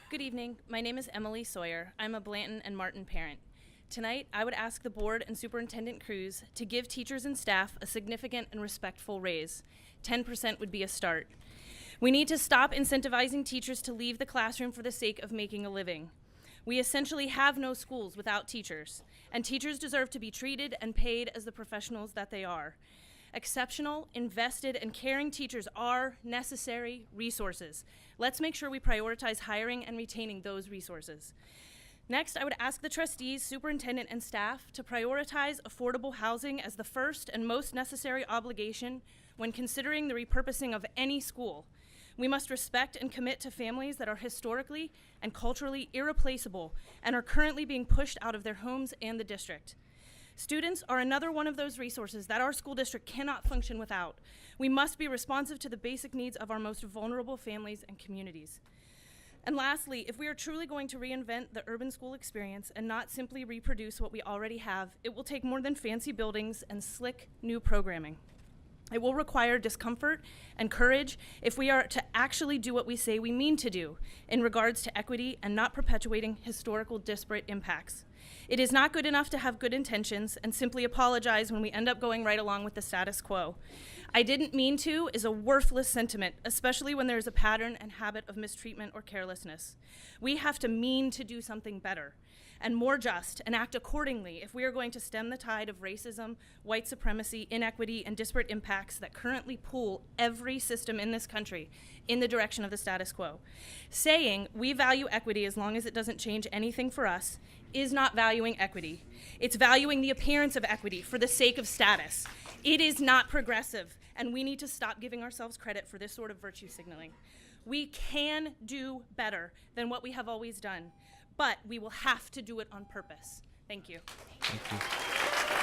Good evening. My name is Emily Sawyer. I'm a Blanton and Martin parent. Tonight, I would ask the board and Superintendent Cruz to give teachers and staff a significant and respectful raise. 10% would be a start. We need to stop incentivizing teachers to leave the classroom for the sake of making a living. We essentially have no schools without teachers, and teachers deserve to be treated and paid as the professionals that they are. Exceptional, invested, and caring teachers are necessary resources. Let's make sure we prioritize hiring and retaining those resources. Next, I would ask the trustees, superintendent, and staff to prioritize affordable housing as the first and most necessary obligation when considering the repurposing of any school. We must respect and commit to families that are historically and culturally irreplaceable and are currently being pushed out of their homes and the district. Students are another one of those resources that our school district cannot function without. We must be responsive to the basic needs of our most vulnerable families and communities. And lastly, if we are truly going to reinvent the urban school experience and not simply reproduce what we already have, it will take more than fancy buildings and slick new programming. It will require discomfort and courage if we are to actually do what we say we mean to do in regards to equity and not perpetuating historical disparate impacts. It is not good enough to have good intentions and simply apologize when we end up going right along with the status quo. I didn't mean to is a worthless sentiment, especially when there is a pattern and habit of mistreatment or carelessness. We have to mean to do something better and more just and act accordingly if we are going to stem the tide of racism, white supremacy, inequity, and disparate impacts that currently pull every system in this country in the direction of the status quo. Saying we value equity as long as it doesn't change anything for us is not valuing equity. It's valuing the appearance of equity for the sake of status. It is not progressive, and we need to stop giving ourselves credit for this sort of virtue signaling. We can do better than what we have always done, but we will have to do it on purpose. Thank you. Thank you.